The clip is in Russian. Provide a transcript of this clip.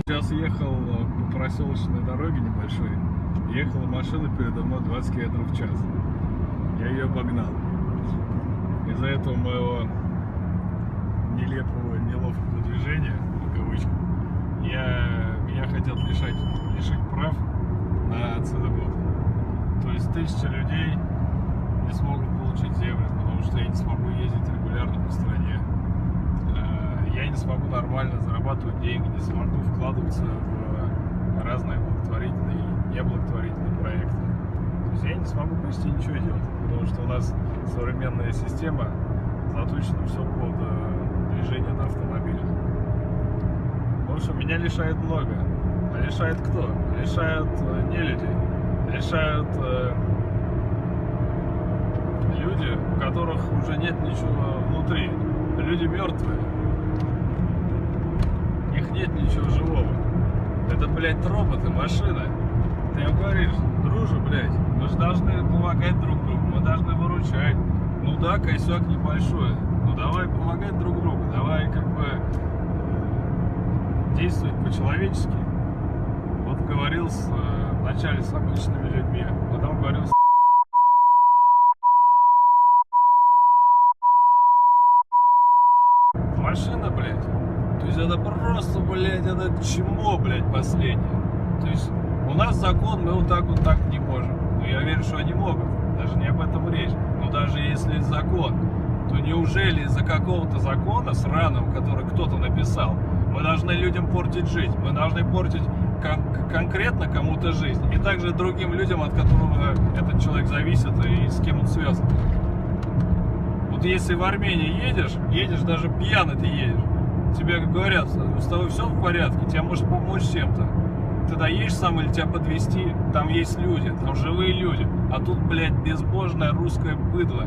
Сейчас ехал по проселочной дороге небольшой. Ехала машина передо мной 20 км в час. Я ее обогнал. Из-за этого моего нелепого, неловкого движения, в кавычках, меня хотят лишить прав на целый год. То есть 1000 людей не смогут получить землю, потому что я не смогу ездить регулярно по стране. Я не смогу нормально зарабатывать деньги, не смогу вкладываться в разные благотворительные и неблаготворительные проекты. То есть я не смогу почти ничего делать, потому что у нас современная система заточена все под движение на автомобилях. В общем, меня лишает много. А лишает кто? Лишают не люди. Лишают люди, у которых уже нет ничего внутри. Люди мертвые. У них нет ничего живого. Это, блядь, роботы, машина. Ты им говоришь: друже, блядь, мы же должны помогать друг другу, мы должны выручать. Ну да, косяк небольшой. Ну давай помогать друг другу, давай как бы действовать по-человечески. Вот говорил вначале с обычными людьми, потом говорил с... Машина, блядь. То есть это просто, блядь, это чмо, блядь, последнее. То есть у нас закон, мы вот так не можем. Но я верю, что они могут. Даже не об этом речь. Но даже если закон, то неужели из-за какого-то закона сраного, который кто-то написал, мы должны людям портить жизнь? Мы должны портить конкретно кому-то жизнь. И также другим людям, от которого этот человек зависит и с кем он связан. Вот если в Армении едешь даже пьяный ты едешь, тебе говорят: с тобой все в порядке, тебе может помочь чем-то. Ты доедешь сам или тебя подвезти, там есть люди, там живые люди. А тут, блядь, безбожное русское быдло.